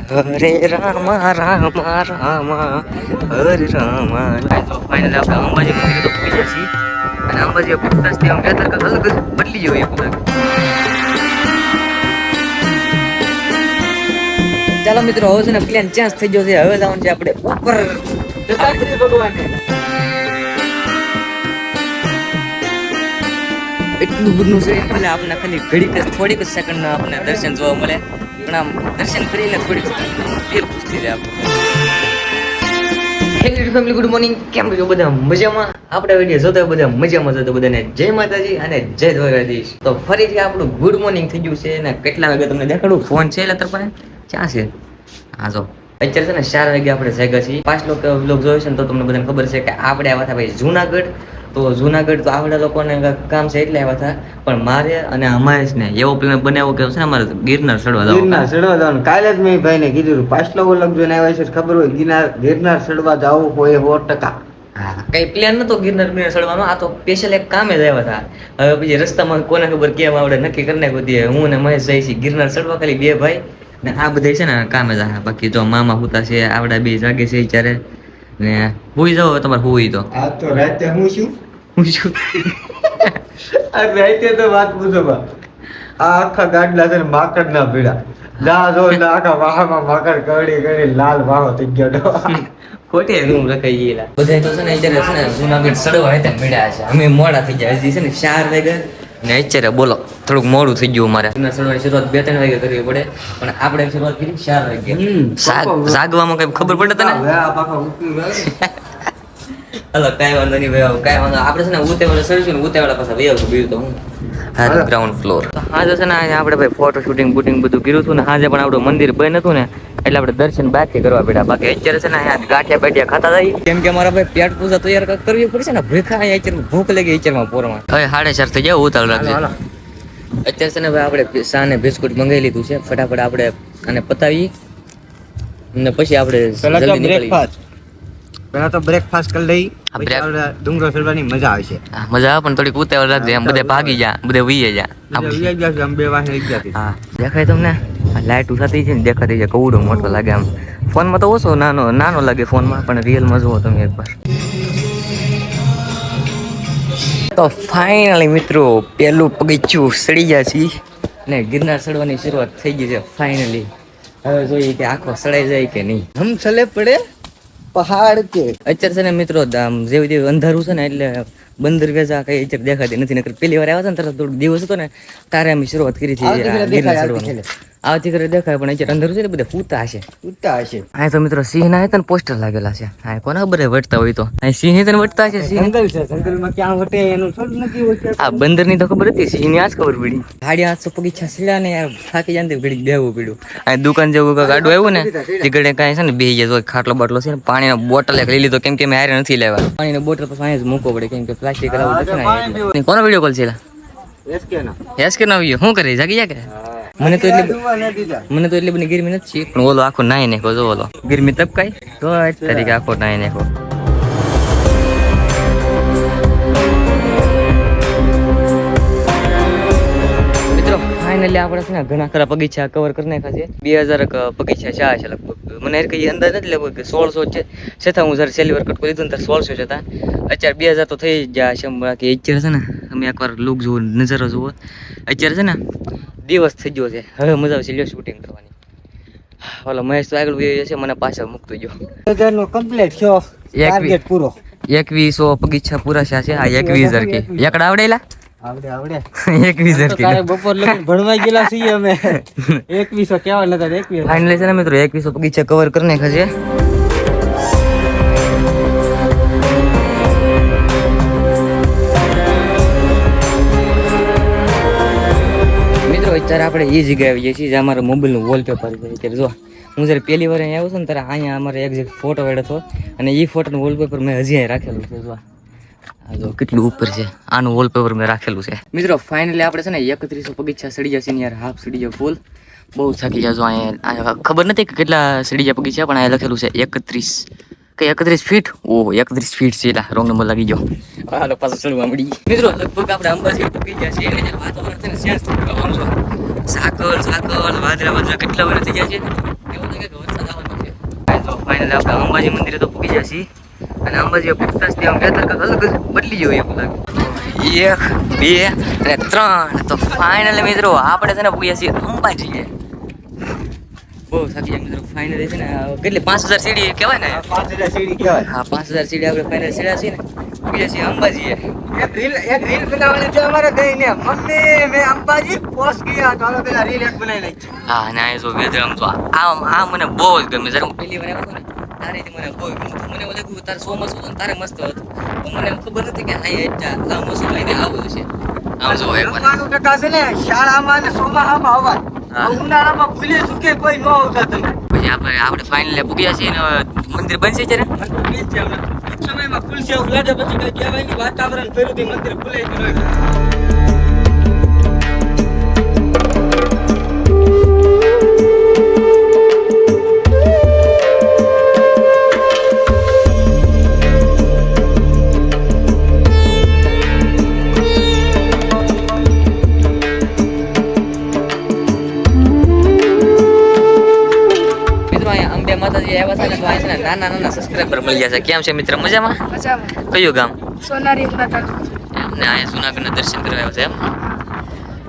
હરે રામ રામ રામ હરે રામ. તો ફાઇનલી આપણે અંબાજી મંદિરે તો પહોંચી ગયા છીએ અને અંબાજી પહોંચતા આમ કહેતા કે અલગ જ બદલી ગયો એ પૂરા. ચાલો મિત્રો, હવે છે ને પ્લેન ચેન્જ થઈ ગયો છે. હવે જવાનું છે આપણે ઉપર દત્તાત્રેય ભગવાને. એટલું બધું છે એટલે આપણે ખાલી ઘડીક થોડીક જ સેકન્ડના આપણને દર્શન જોવા મળે, પણ આમ દર્શન કરીને થોડીક દિલ ખુશ થઈ જાય આપણું. Hello family, good morning. કેમ છો બધા? મજામાં? આપણા વિડીયો જોતા બધા મજામાં જતો બધાને જય માતાજી અને જય દ્વારકાધીશ. તો ફરીથી આપણું ગુડ મોર્નિંગ થઈ ગયું છે અને કેટલા વાગે તમને દેખાડું. ફોન છે એટલે તરફ ક્યાં છે? હા જો અત્યારે છે ને 4 વાગે આપણે જાગ્યા છીએ. 5 લોકો જોયો છે ને તો તમને બધાને ખબર છે કે આપણે આવ્યા હતા ભાઈ જુનાગઢ. તો જુનાગઢ તો આવડા લોકોને કામ છે એટલે આવ્યા હતા, પણ મારે અને અમારે જ ને એવો પ્લાન બનાવ્યો કે છે ને અમારે ગિરનાર ચડવા જવાનું. કાલે જ મેં ભાઈને કીધું 5 લોકો લગજો ને આવ્યા છે, ખબર હોય ગિરનાર ચડવા જવું હોય 100%. હા, કઈ પ્લાન નતો ગિરનાર ચડવાનો. આ તો સ્પેશિયલ એક કામે જ આવ્યા હતા. હવે પછી રસ્તામાં કોને ખબર કેમ આપણે નક્કી કરી નાખ્યું હતી. હું ને મહેશ જઈ છીએ ગિરનાર ચડવા, ખાલી 2 ભાઈ ને આ બધા છે ને કામે જ. બાકી જો મામા હુતા છે, આવડા 2 જાગે છે ત્યારે ને હુઈ જાવ તમારે હુઈ તો. આ તો રાતે હું શું આ રાતે તો વાત પૂછો બા. આ આખા ગાડલા છે ને માકડ ના ભીડા ના જો ના આખા વાહમાં માકડ કરડી કરી લાલ વાહો થઈ ગયો. ખોટે રૂમ રખાઈ ગયેલા બધા તો છે ને અત્યારે છે ને જુનાગઢ ચડવા હતા મળ્યા છે. અમે મોડા થઈ ગયા હજી છે ને 4 વાગ્યા ને અત્યારે બોલો થોડુંક મોડું થઈ ગયું. મારે ચડવાની શરૂઆત 2-3 વાગે કરવી પડે, પણ આપણે શરૂઆત કરી 4 વાગે. જાગવામાં કઈ ખબર પડે તને? હલો, કાંઈ વાંધો નહીં ભાઈ, કાંઈ વાંધો. આપણે છે ને ઉતેવાળા સડીશું ને ઉતેવાળા પાછા ભાઈ આવશું બીજું તો હું. હા, ગ્રાઉન્ડ ફ્લોર. હાજે છે ને આપણે ભાઈ ફોટો શૂટિંગ બુટિંગ બધું કર્યું હતું ને હાજે પણ આપણું મંદિર બંધ હતું ને એટલે આપણે દર્શન બાકી કરવા પડ્યા. બાકી અત્યારે છે ને અહીંયા ગાંઠિયા બાઠિયા ખાતા જઈએ, કેમ કે અમારા ભાઈ પેટ પૂજા તૈયાર કરવી પડશે ને. ભૂખા અત્યારે ભૂખ લાગી અત્યારમાં પોરમાં. હવે 4:30 થઈ જાય, ઉતાવળ રાખજે. અત્યારે છે ને ભાઈ આપણે સાને બિસ્કુટ મંગાવી લીધું છે. ફટાફટ આપણે આને પતાવી ને પછી આપણે જલ્દી નીકળી. પેલા તો બ્રેકફાસ્ટ કરી લઈ, ડુંગરો ચડવાની મજા આવશે. મજા આવે પણ થોડીક ઉતાવળ રાખજે, એમ બધે ભાગી જા, બધે વીએ જા. હા, દેખાય તમને લાઈટ ઉઠાતી છે ને, દેખાતી છે કવડો મોટો લાગે. આમ ફોનમાં તો ઓછો નાનો લાગે ફોનમાં, પણ રિયલમાં જુઓ તમે એકવાર. તો ફાઇનલી મિત્રો પેલું પગથિયું ચડી ગયા છીએ ને ગિરનાર ચડવાની શરૂઆત થઈ ગઈ છે ફાઇનલી. હવે જોઈએ કે આખો ચડાઈ જાય કે નહીં. હમ ચલે પડે પહાડ કે. અત્યારે છે ને મિત્રો જેવી જેવી અંધારું છે ને એટલે બંદર વેજા કઈ અત્યારે દેખાતી નથી. નકર પેલી વાર આવ્યા હતા ને તરત થોડુંક દિવસ હતો ને તારે અમે શરૂઆત કરી હતી ગિરનાર ચડવાની. આવતી કરે દેખાય પણ અત્યારે અંધારું છે ને બધા ફૂટા હશે. હા તો મિત્રો સિંહ ના હતા ને પોસ્ટર લાગેલા છે. હા કોના ખબર વટતા હોય તો અહીં સિંહ ને વટતા છે. જંગલ છે, જંગલમાં ક્યાં વટે એનું થોડું નથી હોય. આ બંદર ની તો ખબર હતી, સિંહ ની આજ ખબર પડી. ગાડી 800 પગીચા સીડા ને યાર થાકી જાય ને ઘડી બેહવું પડ્યું. આ દુકાન જેવું ગાડું આવ્યું ને તે ઘડે કાંઈ છે ને બેહી જાય. ખાટલો બાટલો છે ને પાણીનો બોટલ એક લઈ લીધો, કેમ કે મેં હારે નથી લેવા. પાણીનો બોટલ પછી અહીંયા જ મૂકવો પડે, કેમ કે પ્લાસ્ટિક કોનો વિડીયો કોલ છે? એસકે નો વિડીયો. શું કરે જાગી જા કે? મને તો એટલી બધી ગરમી નથી, પણ ઓલો આખો નાઈ નાખો. જો ઓલો ગરમી તપકાય તો તરીકે આખો નાઈ નાખો. મિત્રો ફાઇનલી આપણે છે ને ઘણા ખરા બગીચા કવર કરી નાખ્યા છે. 2000 બગીચા છે લગભગ. મને કઈ અંદાજ નથી લગભગ 1600 છે. છતાં હું જયારે સેલી વર્કઆઉટ કરી દીધું ને ત્યારે 1600 હતા. અત્યારે 2000 તો થઈ ગયા છે. બાકી અત્યારે છે ને તમે એકવાર લુક જુઓ, નજારો જુઓ. અત્યારે છે ને દિવસ થઈ ગયો છે, હવે મજા આવશે લ્યો શૂટિંગ કરવાની. ઓલો મહેશ તો આગળ વયો છે, મને પાછળ મૂકતો ગયો. 1000 નો કમ્પ્લીટ થયો, ટાર્ગેટ પૂરો. 2100 બગીચા પૂરા છે. આ 21000 કે એકડા આવડેલા આવડે 21000 કે બપોર લગન ભણવા ગયેલા છીએ અમે. 2100 કેવા નતા 2100. ફાઇનલી છે ને મિત્રો 2100 બગીચા કવર કરી નાખ્યા છે. અત્યારે આપણે એ જગ્યાએ આવીએ છીએ જ્યાં અમારા મોબાઈલનું વોલપેપર છે. અત્યારે જો હું જ્યારે પહેલી વાર અહીંયા આવ્યો છું ને ત્યારે અહીંયા અમારે એક્ઝેક્ટ ફોટો વેડ્યો હતો અને એ ફોટોનું વોલપેપર મેં હજી અહીં રાખેલું છે. જો આ જો કેટલું ઉપર છે, આનું વોલપેપર મેં રાખેલું છે. મિત્રો ફાઇનલી આપણે છે ને 3100 પગથિયા ચડી જશે ને યાર, હાફ ચડી જાય ફૂલ. બહુ થાકી જાય. જો અહીંયા ખબર નથી કે કેટલા ચડી જાય પગથિયા, પણ અહીંયા લખેલું છે 31 ફીટ. ઓહો 31 ફીટ છે. એલા રોંગ નંબર લાગી ગયો. હાલો પાછો ચડવા મળી. મિત્રો લગભગ આપણે અંબાજી પગી ગયા છીએ એટલે વાતાવરણ છે ને ચેન્જ થઈ ગયું. સાકળ વાદળા કેટલા બધા થઈ ગયા છે. એવું લાગે કે વરસાદ આવવાનો છે. તો ફાઇનલી આપણે અંબાજી મંદિરે તો પૂગી જશે અને અંબાજી પૂગતા જ ત્યાં વેધર કંઈક અલગ જ બદલી ગયું એવું લાગે. 1 2 અને 3 તો ફાઇનલી મિત્રો આપણે છે ને પૂગ્યા છીએ અંબાજીએ. બહુ થાકી ગયા મિત્રો. ફાઇનલી છે ને કેટલી 5000 સીડી કહેવાય ને? 5000 સીડી કહેવાય. હા 5000 સીડી આપણે ફાઇનલ સીડા છીએ ને પૂગ્યા છીએ અંબાજીએ. એક રીલ બનાવવાની છે અમારે બેયને. મમ્મી મેં અંબાજી પહોંચ ગયા તો હવે પેલા રીલ એક બનાવી નાખી. હા ના એ જો વેધર આમ તો આ મને બહુ જ ગમે. જ્યારે હું પહેલી વાર આવ્યો હતો ને તારેથી મને બહુ ગમ્યું. મને એવું લાગ્યું તારે ચોમાસું હતું ને તારે મસ્ત હતું. પણ મને ખબર નથી કે અહીંયા આ મોસમ લઈને આવું છે. આમ જો એક વાર 90% છે ને શાળામાં ને ચોમાસામાં આવવા. હા. ઉનાળામાં ભૂલી ચૂકે કોઈ ન આવતા તમે. પછી આપણે ફાઇનલી પૂગ્યા છીએ ને મંદિર બનશે છે ને સમયમાં ખુલશે એવું લાગે પછી કઈ કહેવાય નહીં. વાતાવરણ ફેરથી મંદિર ખુલે જ નહીં. માતાજી આવ્યા છે ને તો અહીં છે ને નાના સબસ્ક્રાઈબર મળી જશે. કેમ છે મિત્ર? મજામાં? મજામાં. કયું ગામ? સોનારી માતા. એમને અહીંયા જુનાગઢના દર્શન કરવા આવ્યા છે એમ.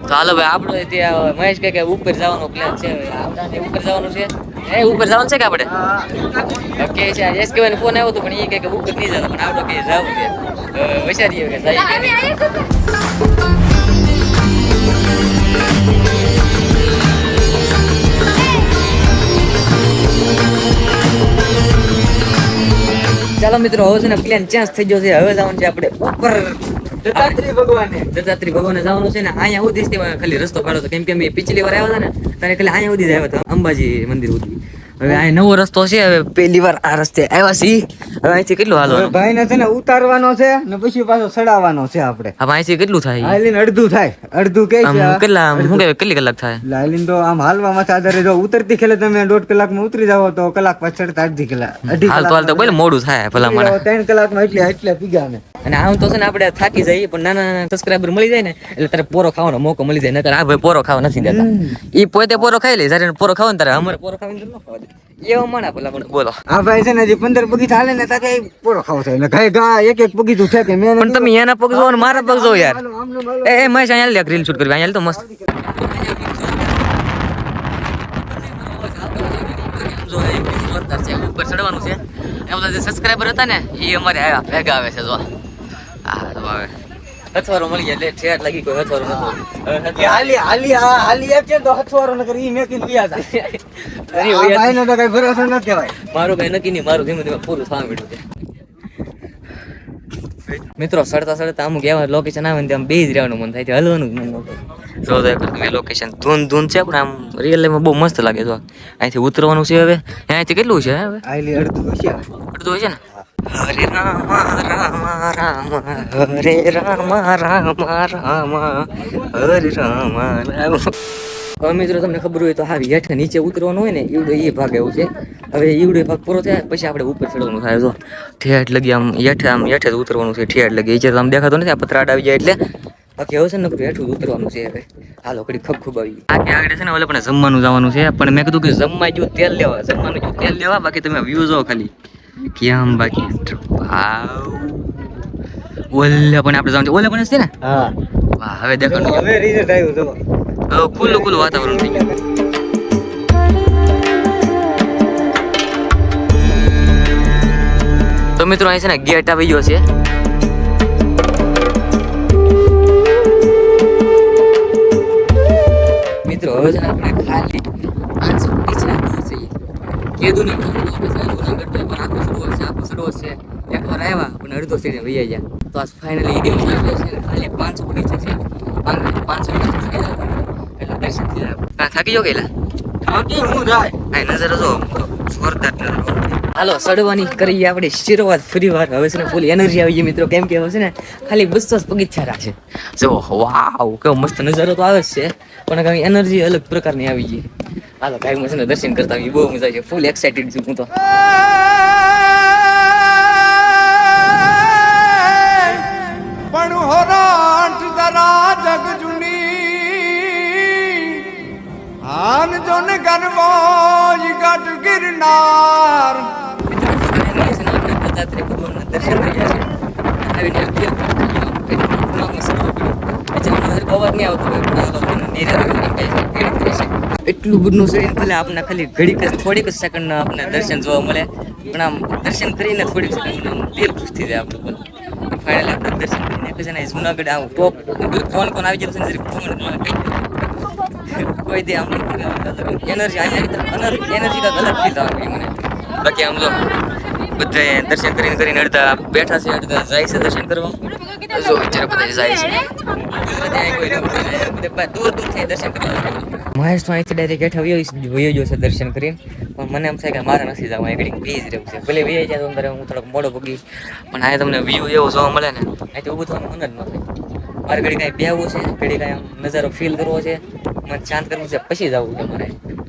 તો હાલો ભાઈ આપણે ત્યાં મહેશ કે ઉપર જવાનો પ્લાન છે. આપણે ઉપર જવાનું છે. ઉપર જવાનું છે કે આપણે? ઓકે છે. એસ કહેવાનો ફોન આવ્યો હતો પણ એ કે ઉપર નહીં જતો પણ આપણે કે જવું છે. વિચારીએ કે જઈએ. ચાલો મિત્રો હવે છે ને પ્લાન ચેન્જ થઈ ગયો છે. હવે જવાનું છે આપણે ઉપર દત્તાત્રેય ભગવાને. દત્તાત્રેય ભગવાને જવાનું છે ને અહીંયા સુધી ખાલી રસ્તો કાઢો હતો. કેમ કે અમે પિછલી વાર આવ્યા હતા ને ત્યારે ખાલી અહીંયા સુધી જ આવ્યા હતા અંબાજી મંદિર સુધી. હવે આ નવો રસ્તો છે. હવે પહેલી વાર આ રસ્તે આવ્યા છીએ. હવે અહીંથી કેટલું હાલવાનું? ભાઈને છે ને ઉતારવાનો છે ને પછી પાછો ચડાવવાનો છે આપણે. હવે અહીંથી કેટલું થાય? આઈલીન અડધું થાય. અડધું કે આમ કેટલા શું કહેવાય કેટલી કલાક થાય? આઈલીન તો આમ હાલવામાં આધારે જો ઉતરતી ખેલે તમે 1.5 કલાકમાં ઉતરી જાવ તો કલાક પાછળ ચડતા અડધી કલાક. હાલ તો બોલે મોડું થાય ભલા મને. 3 કલાકમાં એટલે પીગા ને. અને આમ તો છે ને આપણે થાકી જઈએ પણ નાના સબસ્ક્રાઈબર મળી જાય ને એટલે તારે પોરો ખાવાનો મોકો મળી જાય. નકર આ ભાઈ પોરો ખાવા નથી દેતા. ઈ પોતે પોરો ખાઈ લે. જ્યારે પોરો ખાવ ને તારે અમારે પોરો ખાવીને ન ખાવા દે. એવો માણા ભલા મને બોલો. આ ભાઈ છે ને હજી 15 બગીચા હાલે ને તાકે પૂરો ખાવ થાય એટલે ગાય ગા એક બગીચું છે કે મેં પણ તમે એના પગ જો ને મારા પગ જો યાર. એ મહેશ અહીંયા લે રીલ શૂટ કરવી. અહીંયા તો મસ્ત ઉપર ચડવાનું છે. એમ જે સબસ્ક્રાઈબર હતા ને એ અમારે આવ્યા ભેગા આવે છે. જો હા તો આવે હથવારો મળી ગયા. એટલે ઠેઠ લાગી કોઈ હથવારો નતો. હાલી એક છે તો હથવારો ન કરી મે કીધું યાદ આ ભાઈનો તો કઈ ભરોસો ન કહેવાય. મારું કઈ નક્કી નહીં. મારું ધીમે ધીમે પૂરું થવા માંડ્યું છે. મિત્રો સડતા અમુક એવા લોકેશન આવે ને ત્યાં બે જ રહેવાનું મન થાય છે. હલવાનું જ મન ન થાય. જો તમે લોકેશન ધૂન છે પણ આમ રિયલ લાઈફમાં બહુ મસ્ત લાગે. જો અહીંથી ઉતરવાનું છે. હવે અહીંથી કેટલું છે? હવે આઈલી અડધું છે. અડધું હોય છે ને. હરે રામ રામ રામ હરે રામ રામ રામ હરે રામ રામ. હવે મિત્રો તમને ખબર હોય તો હા હેઠે નીચે ઉતરવાનું હોય ને ઈવડો એ ભાગ એવું છે. હવે ઈવડો ભાગ પૂરો થાય પછી આપણે ઉપર ચડવાનું થાય. જો ઠેઠ લગી આમ હેઠે જ ઉતરવાનું છે. ઠેઠ લગી એ આમ દેખાતો નથી. આ પતરાડ આવી જાય એટલે બાકી હવે છે ને હેઠું જ ઉતરવાનું છે. હવે હાલો ઘડી ખબ આવી આ કે આગળ છે ને ઓલે પણ જમવાનું જવાનું છે. પણ મેં કીધું કે જમવા જો તેલ લેવા જમવાનું જો તેલ લેવા. બાકી તમે વ્યૂ જો ખાલી કેમ બાકી ઓલે પણ આપણે જવાનું છે. ઓલે પણ છે ને. હા વાહ હવે દેખાનું હવે રિઝલ્ટ આવ્યું તો હવે ખુલ્લું વાતાવરણ થઈ ગયું. તો મિત્રો અહીં છે ને ગેટ આવી ગયો છે. મિત્રો હવે છે ને આપણે ખાલી 500 પિછલા છે. કીધું નહીં આખો સડો છે. એકવાર આવ્યા પણ અડધો સીડી વહી ગયા. તો આ ફાઇનલી દિવસ છે ખાલી 500 બગીચા છે. 500 એટલે દર્શન થઈ જાય. થાકી ગયો ગયેલા થાકી હું જાય. આ નજર જો જોરદાર નજર. હાલો સડવાની કરી આપણે શરૂઆત ફરી વાર. હવે છે ને ફૂલ એનર્જી આવી ગઈ મિત્રો. કેમ કે હવે છે ને ખાલી 200 બગીચા રાખે. જો વાવ કેવો મસ્ત નજારો તો આવે જ છે પણ કઈ એનર્જી અલગ પ્રકારની આવી ગઈ. હાલો કાંઈ છે ને દર્શન કરતા આવી બહુ મજા આવી. ફૂલ એક્સાઇટેડ છું હું તો. પણ હોરાટ દરા જગ જુની આન જોન ગરવો ઈ ગાઢ ભંડાર દત્તાત્રેય ભગવાનના દર્શન થઈ ગયા છે આવીને અવાજ નહીં આવતો એટલું બધું શરીર ભલે આપણને ખાલી ઘડીક થોડીક સેકન્ડ આપણને દર્શન જોવા મળે પણ આમ દર્શન કરીને થોડીક સેકન્ડ આમ દિલ ખુશ થઈ જાય આપણું પણ ફાઇનલી આપણે દર્શન કરીને પછી ને જુનાગઢ આવું ટોપ કોણ કોણ આવી જશે ને કોઈ દે આમ એનર્જી એનર્જી કાંઈક અલગ ફીલ આવે મને બાકી આમ જો બધા દર્શન કરીને અડધા બેઠા છે અડધા જાય છે દર્શન કરવા જો અત્યારે બધા જાય છે દૂર થઈ દર્શન કરવા મહેશ તો અહીંથી ડાયરેક્ટ હેઠા વયો ગયો છે દર્શન કરીને પણ મને એમ થાય કે મારે નથી જવું અહીં ઘડીક બેસી રહેવું છે ભલે વહી જાય તો અંદર હું થોડોક મોડો પગી પણ આ તમને વ્યૂ એવો જોવા મળે ને અહીંથી ઊભું થવાનું મન જ ન થાય મારે ઘડી કાંઈ બેહવું છે ઘડી કાંઈ આમ નજારો ફીલ કરવો છે મને શાંત કરવું છે પછી જવું છે મારે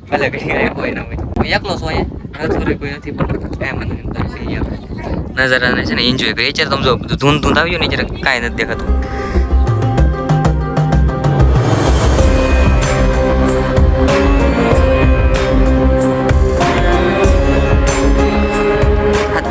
ભલે ઘડી કાંઈ હોય ના હોય હું એકલો છું અહીંયા કોઈ નથી પણ કાંઈ મને એમ થાય નજારાને છે ને એન્જોય કરીએ અત્યારે તમે જો બધું ધૂંધ આવ્યું ને જ્યારે કાંઈ નથી દેખાતું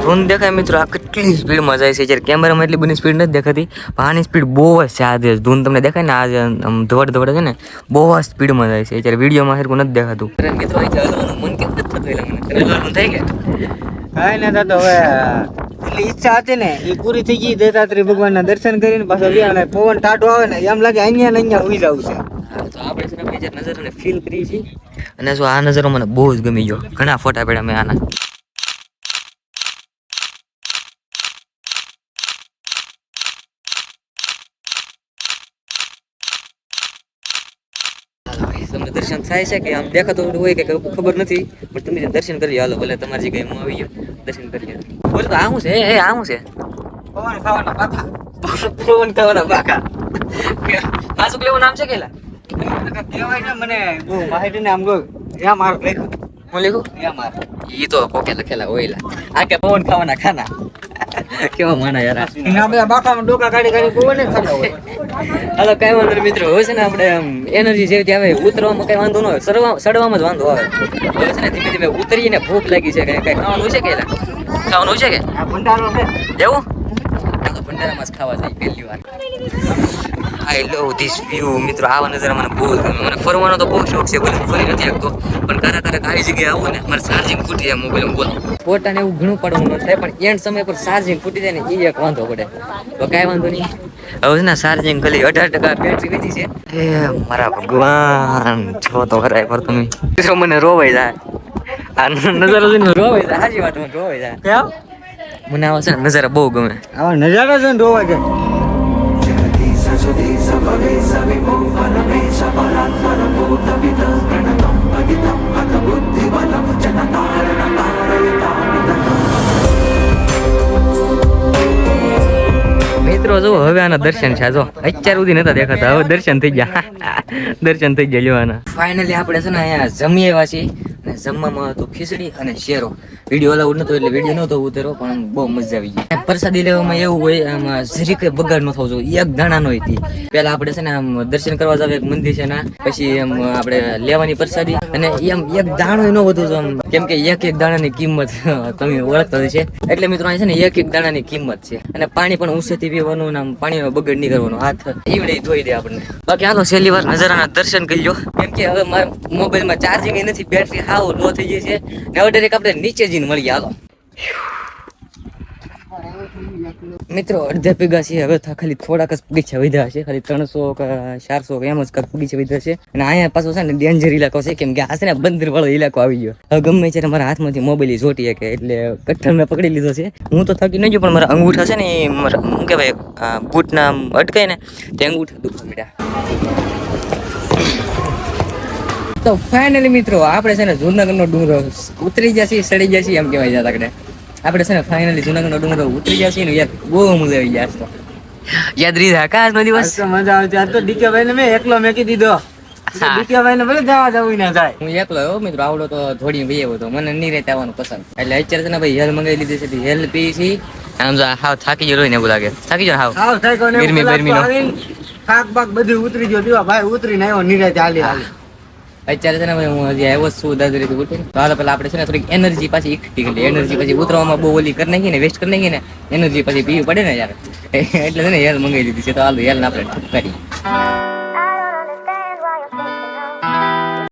ધૂન દેખાય મિત્રો આ કેટલી સ્પીડમાં જાય છે જ્યારે કેમેરામાં એટલી બધી સ્પીડ નથી દેખાતી પણ આની સ્પીડ બહુ જ છે આ જે ધૂન તમને દેખાય ને આ જે આમ ધવડ છે ને બહુ જ સ્પીડમાં જાય છે જ્યારે વિડીયોમાં સરખું નથી દેખાતું મિત્રો અહીંથી હલવાનું મન કેમ નથી થતું એટલે મને હલવાનું થઈ ગયા કાંઈ ના થતો હવે એટલી ઈચ્છા હતી ને એ પૂરી થઈ ગઈ દત્તાત્રેય ભગવાનના દર્શન કરીને પાછો વ્યા પવન ટાટો આવે ને એમ લાગે અહીંયા ને અહીંયા ઉઈ જવું છે તો આપણે છે ને જે નજારાને ફીલ કરીએ છીએ અને જો આ નજારો મને બહુ જ ગમી ગયો ઘણા ફોટા પડ્યા મેં આના તમને દર્શન થાય છે કે આમ દેખાતો હોય કે ખબર નથી પણ તમે દર્શન કરી હાલો ભલે તમારી જગ્યાએ હું આવી ગયો દર્શન કરી બોલો તો આવું છે એ આવું છે પવન ખાવાના પાછા પવન ખાવાના બાકા પાછું લેવું નામ છે કેલા કહેવાય છે મને બહુ માહિતી ને આમ ગો યા માર લખ્યું હું લીધું યા માર ઈ તો કોકે લખેલા હોયલા આ કે પવન ખાવાના ખાના કેવા માના યાર એના બધા બાકામાં ડોકા કાઢી કાઢી પવન જ ખાતા હોય હાલો કઈ વાંધો નહીં મિત્રો હોય છે ને આપણે એનર્જી જેવી આવે ઉતરવામાં કઈ વાંધો ન હોય સડવામાં જ વાંધો આવે હવે છે ને ધીમે ધીમે ઉતરીને ભૂખ લાગી છે કઈ ખાવાનું છે કે ખાવાનું છે કે આ ભંડારો છે એવું ચાલો ભંડારામાં જ ખાવા જાય પહેલી વાર આઈ લવ ધીસ વ્યૂ મિત્રો આવા નજારા મને બહુ ગમે મને ફરવાનો તો બહુ શોખ છે બધું ફરી નથી શકતો પણ ક્યારેક આવી જગ્યાએ આવું ને મારે ચાર્જિંગ ફૂટી જાય મોબાઈલ બોલ ફોટાને એવું ઘણું પડવાનું ન થાય પણ એન્ડ સમય પર ચાર્જિંગ ફૂટી જાય ને એ એક વાંધો પડે તો કાંઈ વાંધો નહીં હવે છે ને ચાર્જિંગ ખાલી 18% બેટરી વધી છે એ મારા ભગવાન છો તો ખરા પર તમે મિત્રો મને રોવાઈ જાય આ નજારો જોઈને રોવાઈ જાય સાચી વાત મને રોવાઈ જાય કેમ મને આવા છે ને નજારા બહુ ગમે આવા નજારા છે ને રોવા છે મિત્રો જો હવે આના દર્શન છે જો અત્યાર સુધી નતા દેખાતા હવે દર્શન થઈ ગયા દર્શન થઈ ગયા જોવાના ફાઇનલી આપણે છે ને અહીંયા જમી આવ્યા છીએ અને જમવામાં હતું ખીચડી અને શેરો વિડીયો અલાઉડ નતો એટલે વિડીયો નતો ઉતર્યો પણ બહુ મજા આવી ગઈ પ્રસાદી લેવામાં એવું હોય આમાં જરી કઈ બગાડ ન થવો જોઈએ એક દાણા નો હતી પેલા આપણે છે ને આમ દર્શન કરવા જાવ એક મંદિર છે ને પછી એમ આપણે લેવાની પ્રસાદી અને એમ એક દાણો ન વધુ આમ કેમ કે એક દાણાની કિંમત તમે ઓળખતા છે એટલે મિત્રો અહીં છે ને એક દાણાની કિંમત છે અને પાણી પણ ઊંચેથી પીવાનું ને પાણીનો બગાડ નહીં કરવાનો હાથ એવડે ધોઈ દે આપણને બાકી હાલો છેલ્લી વાર નજારાના દર્શન કરી લો કેમ કે હવે મારા મોબાઈલમાં ચાર્જિંગ નથી બેટરી હાવ લો થઈ ગઈ છે ને હવે ડાયરેક્ટ આપણે નીચે જઈને મળીએ હાલો મિત્રો અડધા ભેગા છે હવે ખાલી થોડાક જ બગીચા વધ્યા છે ખાલી 300 કે 400 એમ જ બગીચા વધ્યા છે અને અહીંયા પાછો છે ને ડેન્જર ઇલાકો છે કેમ કે આ છે ને બંદર વાળો ઇલાકો આવી ગયો હવે ગમે ત્યારે મારા હાથમાંથી મોબાઈલ જોટી કે એટલે કટ્ટર મેં પકડી લીધો છે હું તો થકી નહીં ગયો પણ મારા અંગૂઠા છે ને એ મારા શું કહેવાય બૂટના અટકાય ને તે અંગૂઠા દુખવા માંડ્યા તો ફાઇનલી મિત્રો આપણે છે ને જૂનાગઢનો ડુંગરો ઉતરી ગયા છીએ સડી ગયા છીએ એમ કહેવાય છે આપણે છે ને ફાઇનલી જૂનાગઢનો ડુંગરો ઉતરી ગયા છીએ ને યાર બહુ મજા આવી ગયા તો યાદ રહી જાય આકાશનો દિવસ મજા આવે છે આ તો ડીકે ભાઈ ને મેં એકલો મેકી દીધો ડીકે ભાઈ ને ભલે જવા જવું ના જાય હું એકલો હો મિત્રો આવડો તો થોડી ભાઈ આવ્યો તો મને નહીં રહેતા આવવાનું પસંદ એટલે અત્યારે છે ને ભાઈ હેલ મંગાવી લીધી છે હેલ પી છી આમ જો હાવ થાકી ગયો ને એવું લાગે થાકી ગયો હાવ થઈ ગયો ગરમી થાક બાક બધું ઉતરી ગયો દીવા ભાઈ ઉતરીને આવ્યો નિરાતે હાલી હાલી અત્યારે છે ને ભાઈ હું હજી આવ્યો જ છું દાદરીથી ઉઠીને. તો હાલ પેલા આપણે છે ને થોડીક એનર્જી પાછી એકઠી કરી લઈએ. એનર્જી પછી ઉતરવામાં બહુ ઓલી કરી નાખી ને વેસ્ટ કરી નાખી ને એનર્જી પછી પીવી પડે ને યાર એટલે છે ને હેલ મંગાવી દીધી છે. તો હાલ હેલ આપણે કરી